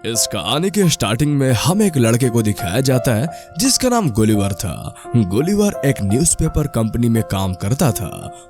इस कहानी के स्टार्टिंग में हम एक लड़के को दिखाया जाता है जिसका नाम गुलिवर था। गुलिवर एक न्यूज़पेपर कंपनी में काम करता था।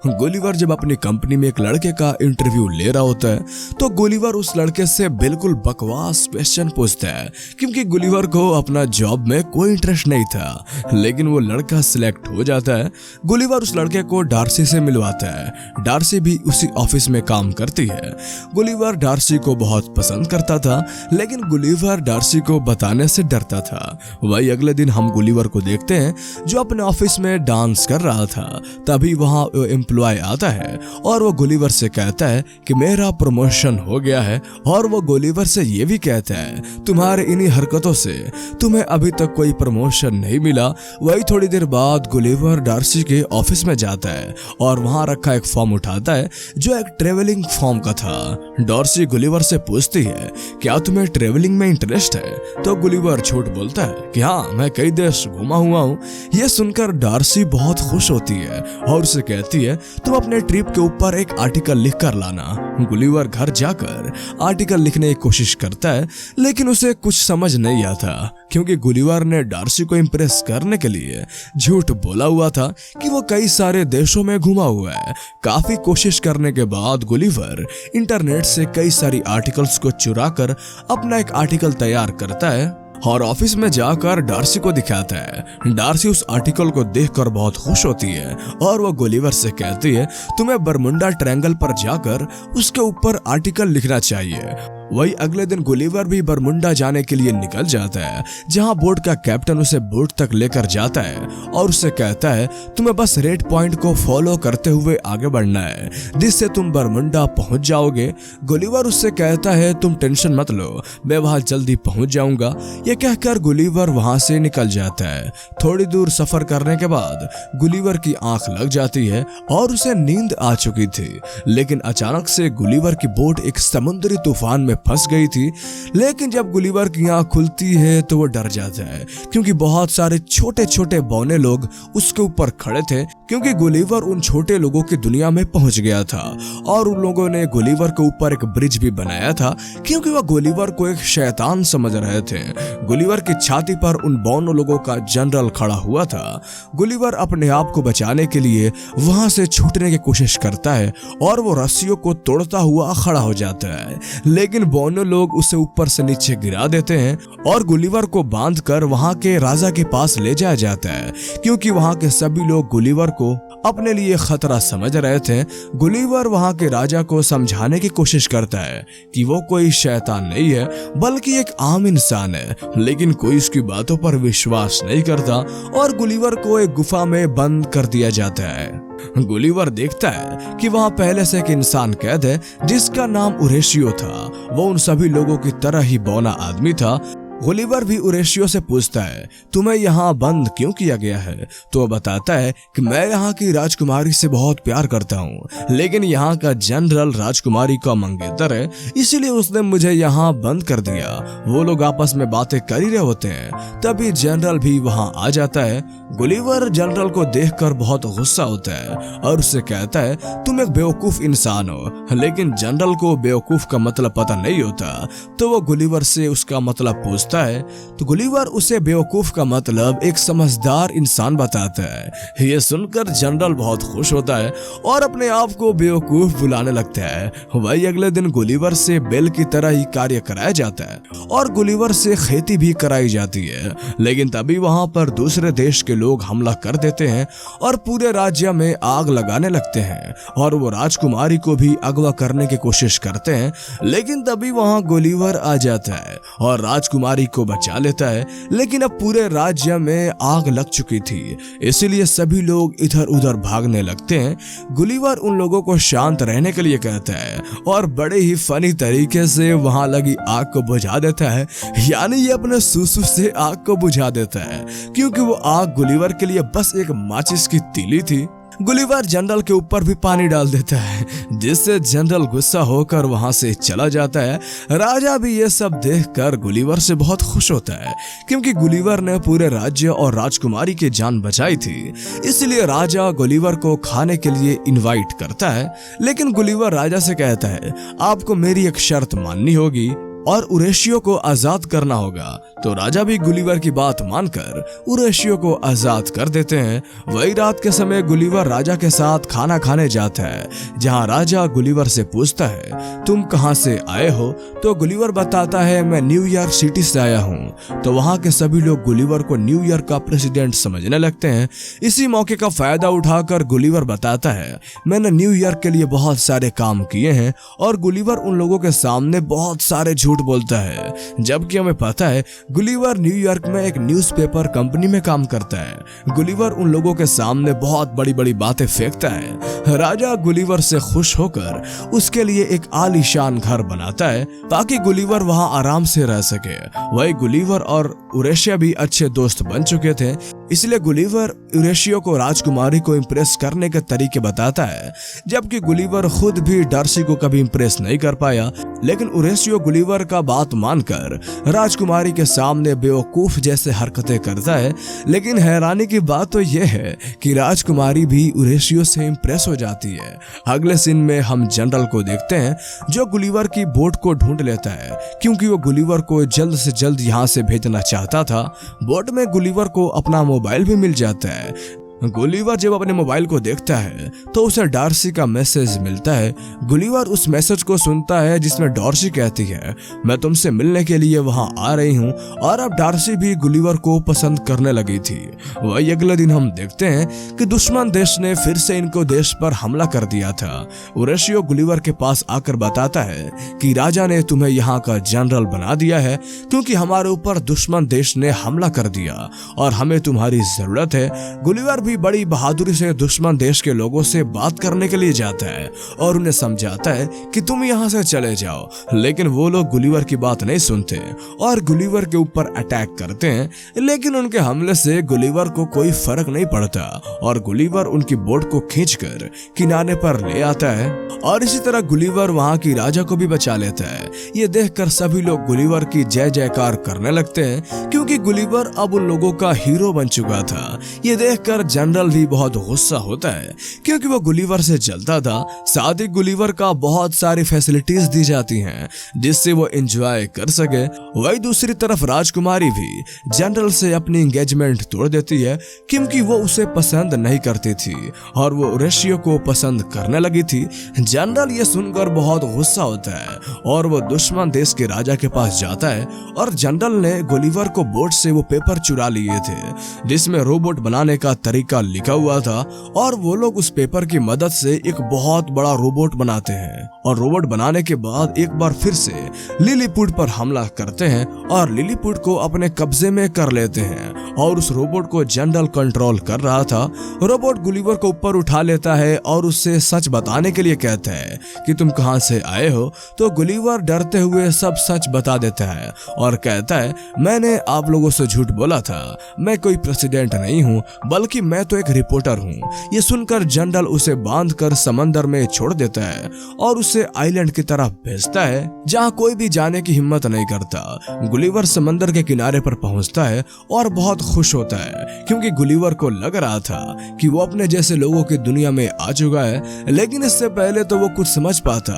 गुलिवर जब अपनी कंपनी में एक लड़के का इंटरव्यू ले रहा होता है तो गुलिवर उस लड़के से बिल्कुल बकवास क्वेश्चन पूछता है, क्योंकि गुलिवर को अपना जॉब में कोई इंटरेस्ट नहीं था। लेकिन वो लड़का सिलेक्ट हो जाता है। गुलिवर उस लड़के को डार्सी से मिलवाता है। डार्सी भी उसी ऑफिस में काम करती है। गुलिवर डार्सी को बहुत पसंद करता था, लेकिन गुलिवर डार्सी को बताने से डरता था। वही अगले दिन हम गुलिवर को देखते हैं जो अपने ऑफिस में डांस कर रहा था। तभी वहां एम्प्लॉय आता है और वो गुलिवर से कहता है कि मेरा प्रमोशन हो गया है, और वो गुलिवर से ये भी कहता है तुम्हारे इन्हीं हरकतों से तुम्हें अभी तक कोई प्रमोशन नहीं मिला। वही थोड़ी देर बाद गुलिवर डार्सी के ऑफिस में जाता है और वहां रखा एक फॉर्म उठाता है जो एक ट्रेवलिंग फॉर्म का था। डार्सी गुलिवर से पूछती है क्या तुम्हें ट्रेवलिंग में इंटरेस्ट है? तो गुलिवर झूठ बोलता है कि हाँ, मैं कई देश घूमा हुआ हूँ। ये सुनकर डार्सी बहुत खुश होती है और उसे कहती है तुम अपने ट्रिप के ऊपर एक आर्टिकल लिख कर लाना। गुलिवर घर जाकर आर्टिकल लिखने की कोशिश करता है, लेकिन उसे कुछ समझ नहीं आता, क्योंकि गुलिवर ने डार्सी को इम्प्रेस करने के लिए झूठ बोला हुआ था कि वो कई सारे देशों में घुमा हुआ है। काफी कोशिश करने के बाद गुलिवर इंटरनेट से कई सारी आर्टिकल्स को चुराकर अपना एक आर्टिकल तैयार करता है और ऑफिस में जाकर डार्सी को दिखाता है। डार्सी उस आर्टिकल को देखकर बहुत खुश होती है और वो गुलिवर से कहती है तुम्हें बरमुंडा ट्रायंगल पर जाकर उसके ऊपर आर्टिकल लिखना चाहिए। वही अगले दिन गुलिवर भी बरमुंडा जाने के लिए निकल जाता है, जहां बोट का कैप्टन उसे बोट तक लेकर जाता है और उससे कहता है तुम्हें बस रेड पॉइंट को फॉलो करते हुए आगे बढ़ना है, जिससे तुम बरमुंडा पहुंच जाओगे। गुलिवर उससे कहता है तुम टेंशन मत लो, मैं वहां जल्दी पहुंच जाऊंगा। ये कहकर गुलिवर वहां से निकल जाता है। थोड़ी दूर सफर करने के बाद गुलिवर की आंख लग जाती है और उसे नींद आ चुकी थी, लेकिन अचानक से गुलिवर की बोट एक समुद्री तूफान में फंस गई थी। लेकिन जब गुलिवर की आंख खुलती है तो वो डर जाता है, क्योंकि बहुत सारे छोटे छोटे बौने लोग उसके ऊपर खड़े थे, क्योंकि गुलिवर उन छोटे लोगों की दुनिया में पहुंच गया था। और उन लोगों ने गुलिवर के ऊपर एक ब्रिज भी बनाया था, क्योंकि वह गुलिवर को एक शैतान समझ रहे थे। गुलिवर की छाती पर उन बौनों लोगों का जनरल खड़ा हुआ था। गुलिवर अपने आप को बचाने के लिए वहां से छूटने की कोशिश करता है और वो रस्सियों को तोड़ता हुआ खड़ा हो जाता है, लेकिन बौनों लोग उसे ऊपर से नीचे गिरा देते हैं और गुलिवर को बांधकर वहां के राजा के पास ले जाया जाता है, क्योंकि वहां के सभी लोग गुलिवर को अपने लिए खतरा समझ रहे थे। गुलिवर वहां के राजा को समझाने की कोशिश करता है कि वो कोई शैतान नहीं है, बल्कि एक आम इंसान है, लेकिन कोई उसकी बातों पर विश्वास नहीं करता और गुलिवर को एक गुफा में बंद कर दिया जाता है। गुलिवर देखता है कि वहां पहले से एक इंसान कैद है जिसका नाम उरेशियो था। वो उन सभी लोगों की तरह ही बौना आदमी था। गुलिवर भी उरेशियो से पूछता है तुम्हें यहाँ बंद क्यों किया गया है? तो वो बताता है कि मैं यहाँ की राजकुमारी से बहुत प्यार करता हूँ, लेकिन यहाँ का जनरल राजकुमारी का मंगेतर है, इसीलिए उसने मुझे यहाँ बंद कर दिया। वो लोग आपस में बातें कर ही रहे होते हैं, तभी जनरल भी वहाँ आ जाता है। गुलिवर जनरल को देखकर बहुत गुस्सा होता है और उससे कहता है तुम एक बेवकूफ इंसान हो, लेकिन जनरल को बेवकूफ का मतलब पता नहीं होता। तो वो गुलिवर से उसका मतलब पूछता है, तो गुलिवर उसे बेवकूफ का मतलब एक समझदार इंसान बताता है। ये सुनकर जनरल बहुत खुश होता है और अपने आप को बेवकूफ बुलाने लगता है। वही अगले दिन गुलिवर से बेल की तरह ही कार्य कराया जाता है और गुलिवर से खेती भी कराई जाती है, लेकिन तभी वहां पर दूसरे देश के लोग हमला कर देते हैं और पूरे राज्य में आग लगाने लगते हैं और वो राजकुमारी को भी अगवा करने की कोशिश करते हैं, लेकिन तभी वहां गुलिवर आ जाता है और राजकुमारी को बचा लेता है। लेकिन अब पूरे राज्य में आग लग चुकी थी, इसीलिए सभी लोग इधर उधर भागने लगते हैं। गुलिवर उन लोगों को शांत रहने के लिए कहता है और बड़े ही फनी तरीके से वहां लगी आग को बुझा देता है, यानी ये अपने सुसु से आग को बुझा देता है, क्योंकि वो आग गुलिवर के लिए बस एक माचिस की तीली थी। गुलिवर जनरल के ऊपर भी पानी डाल देता है, जिससे जनरल गुस्सा होकर वहां से चला जाता है। राजा भी ये सब देखकर गुलिवर से बहुत खुश होता है, क्योंकि गुलिवर ने पूरे राज्य और राजकुमारी की जान बचाई थी। इसलिए राजा गुलिवर को खाने के लिए इनवाइट करता है, लेकिन गुलिवर राजा से कहता है आपको मेरी एक शर्त माननी होगी। और उरेशियो को आजाद करना होगा। तो राजा भी गुलिवर की बात मानकर उरेशियो को आजाद कर देते हैं। वही रात के समय गुलिवर राजा के साथ खाना खाने जाता है, जहां राजा गुलिवर से पूछता है तुम कहां से आए हो। तो गुलिवर बताता है मैं न्यूयॉर्क सिटी से आया हूं। तो वहां के सभी लोग गुलिवर को न्यूयॉर्क का प्रेसिडेंट समझने लगते हैं। इसी मौके का फायदा उठाकर गुलिवर बताता है मैंने न्यूयॉर्क के लिए बहुत सारे काम किए हैं। और गुलिवर उन लोगों के सामने बहुत सारे झूठ बोलता है, जबकि हमें पता है गुलिवर न्यूयॉर्क में एक न्यूज़पेपर कंपनी में काम करता है। गुलिवर उन लोगों के सामने बहुत बड़ी बड़ी बातें फेंकता है। राजा गुलिवर से खुश होकर उसके लिए एक आलीशान घर बनाता है ताकि गुलिवर वहां आराम से रह सके। वही गुलिवर और उरेशिया भी अच्छे दोस्त बन चुके थे, इसलिए गुलिवर उरेशियो को राजकुमारी को इम्प्रेस करने के तरीके बताता है, जबकि गुलिवर खुद भी डार्सी को कभी इम्प्रेस नहीं कर पाया। लेकिन उरेशियो गुलिवर का बात मानकर राजकुमारी के सामने बेवकूफ जैसे हरकतें करता है। लेकिन हैरानी की बात तो यह है कि राजकुमारी भी उरेशियो से इम्प्रेस हो जाती है। अगले सीन में हम जनरल को देखते हैं जो गुलिवर की बोट को ढूंढ लेता है, क्योंकि वो गुलिवर को जल्द से जल्द यहाँ से भेजना चाहता था। बोट में गुलिवर को अपना मोबाइल भी मिल जाता है। गुलिवर जब अपने मोबाइल को देखता है तो उसे डार्सी का मैसेज मिलता है। गुलिवर उस मैसेज को सुनता है जिसमें डार्सी कहती है मैं तुमसे मिलने के लिए वहां आ रही हूं। और अब डार्सी भी गुलिवर को पसंद करने लगी थी। वही अगले दिन हम देखते हैं कि दुश्मन देश ने फिर से इनको देश पर हमला कर दिया था। उरेशियो गुलिवर के पास आकर बताता है कि राजा ने तुम्हें यहाँ का जनरल बना दिया है, क्योंकि हमारे ऊपर दुश्मन देश ने हमला कर दिया और हमें तुम्हारी जरूरत है। गुलिवर भी बड़ी बहादुरी से दुश्मन देश के लोगों से बात करने के लिए जाता है और उन्हें समझाता है कि तुम यहाँ से चले जाओ। लेकिन वो लोग गुलिवर की बात नहीं सुनते और गुलिवर के ऊपर अटैक करते हैं। लेकिन उनके हमले से गुलिवर को कोई फर्क नहीं पड़ता और गुलिवर उनकी बोट को खींचकर किनारे पर ले आता है। और इसी तरह गुलिवर वहाँ की राजा को भी बचा लेता है। ये देखकर सभी लोग गुलिवर की जय जयकार करने लगते हैं, क्योंकि गुलिवर अब उन लोगों का हीरो बन चुका था। ये देखकर जनरल भी बहुत गुस्सा होता है, क्योंकि वो गुलिवर से जलता था। साथ ही गुलिवर का बहुत सारी फैसिलिटीज दी जाती हैं जिससे वो एंजॉय कर सके। वही दूसरी तरफ राजकुमारी भी जनरल से अपनी एंगेजमेंट तोड़ देती है, क्योंकि वो उसे पसंद नहीं करती थी और वो उरेशियो को पसंद करने लगी थी। जनरल ये सुनकर बहुत गुस्सा होता है और वो दुश्मन देश के राजा के पास जाता है। और जनरल ने गुलिवर को बोट से वो पेपर चुरा लिए थे जिसमें रोबोट बनाने का तरीका लिखा हुआ था। और वो लोग उस पेपर की मदद से एक बहुत बड़ा रोबोट बनाते हैं और रोबोट बनाने के बाद एक बार फिर से लिलीपुट पर हमला करते हैं और लिलीपुट को अपने कब्जे में कर लेते हैं। और उस रोबोट को जनरल कंट्रोल कर रहा था। रोबोट गुलिवर को ऊपर उठा लेता है और उससे सच बताने के लिए कहता है कि तुम कहां से आए हो। तो गुलिवर डरते हुए सब सच बता देता है और कहता है मैंने आप लोगों से झूठ बोला था, मैं कोई प्रेसिडेंट नहीं हूँ, बल्कि मैं तो एक रिपोर्टर हूँ। ये सुनकर जनरल उसे बांधकर समंदर में छोड़ देता है और उसे आइलैंड की तरफ भेजता है जहाँ कोई भी जाने की हिम्मत नहीं करता। गुलिवर समंदर के किनारे पर पहुंचता है और बहुत खुश होता है, क्योंकि गुलिवर को लग रहा था कि वो अपने जैसे लोगों की दुनिया में आ चुका है। लेकिन इससे पहले तो वो कुछ समझ पाता,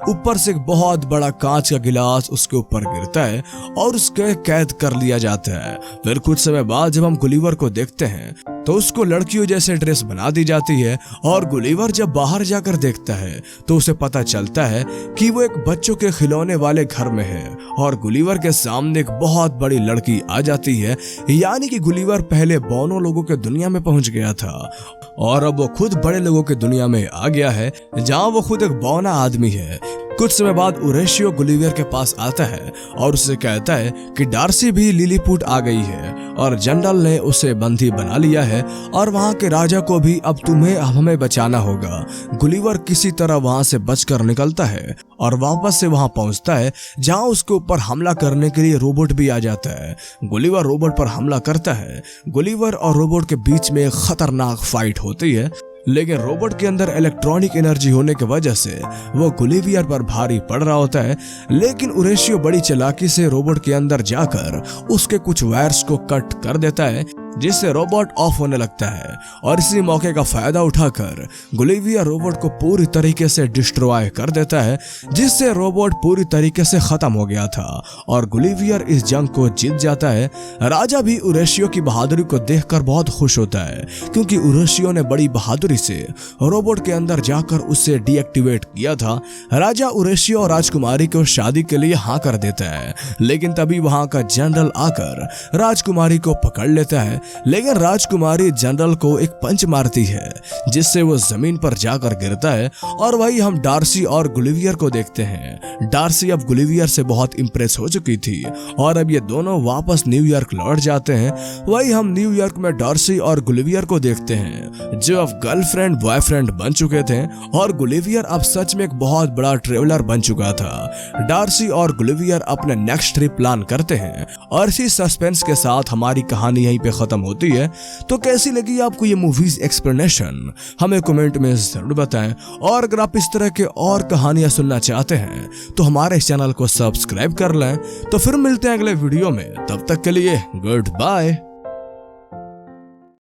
ऊपर से एक बहुत बड़ा कांच का गिलास उसके ऊपर गिरता है और उसके कैद कर लिया जाता है। फिर कुछ समय बाद जब हम गुलिवर को देखते हैं तो उसको लड़कियों जैसे ड्रेस बना दी जाती है। और गुलिवर जब बाहर जाकर देखता है तो उसे पता चलता है कि वो एक बच्चों के खिलौने वाले घर में है और गुलिवर के सामने एक बहुत बड़ी लड़की आ जाती है। यानी कि गुलिवर पहले बौनों लोगों के दुनिया में पहुंच गया था और अब वो खुद बड़े लोगों की दुनिया में आ गया है, जहाँ वो खुद एक बौना आदमी है। कुछ समय बाद उरेशियो गुलिवर के पास आता है और उसे कहता है कि डार्सी भी लिलीपुट आ गई है और जनरल ने उसे बंदी बना लिया है और वहाँ के राजा को भी अब तुम्हें हमें बचाना होगा। गुलिवर किसी तरह वहाँ से बचकर निकलता है और वापस से वहाँ पहुँचता है जहाँ उसके ऊपर हमला करने के लिए रोबोट भी आ जाता है। गुलिवर रोबोट पर हमला करता है। गुलिवर और रोबोट के बीच में एक खतरनाक फाइट होती है, लेकिन रोबोट के अंदर इलेक्ट्रॉनिक एनर्जी होने की वजह से वो गुलिवर पर भारी पड़ रहा होता है। लेकिन उरेशियो बड़ी चालाकी से रोबोट के अंदर जाकर उसके कुछ वायर्स को कट कर देता है। जिससे रोबोट ऑफ होने लगता है और इसी मौके का फायदा उठाकर गुलिवियर रोबोट को पूरी तरीके से डिस्ट्रॉय कर देता है, जिससे रोबोट पूरी तरीके से खत्म हो गया था और गुलिवियर इस जंग को जीत जाता है। राजा भी उरेशियो की बहादुरी को देखकर बहुत खुश होता है, क्योंकि उरेशियो ने बड़ी बहादुरी से रोबोट के अंदर जाकर उसे डीएक्टिवेट किया था। राजा उरेशियो और राजकुमारी को शादी के लिए हाँ कर देता है, लेकिन तभी वहां का जनरल आकर राजकुमारी को पकड़ लेता है। लेकिन राजकुमारी जनरल को एक पंच मारती है, जिससे वो जमीन पर जाकर गिरता है और वही हम डार्सी और गुलिवियर को देखते हैं। डार्सी अब गुलिवियर से बहुत इंप्रेस हो चुकी थी और अब ये दोनों वापस न्यूयॉर्क लौट जाते हैं। वही हम न्यूयॉर्क में डार्सी और गुलिवियर को देखते हैं, जो अब गर्लफ्रेंड बॉयफ्रेंड बन चुके थे और गुलिवियर अब सच में एक बहुत बड़ा ट्रेवलर बन चुका था। डार्सी और गुलिवियर अपने नेक्स्ट ट्रिप प्लान करते हैं और इसी सस्पेंस के साथ हमारी कहानी यहीं पे खत्म होती है। तो कैसी लगी आपको ये मूवीज एक्सप्लेनेशन, हमें कमेंट में जरूर बताएं। और अगर आप इस तरह के और कहानियां सुनना चाहते हैं तो हमारे इस चैनल को सब्सक्राइब कर लें। तो फिर मिलते हैं अगले वीडियो में, तब तक के लिए गुड बाय।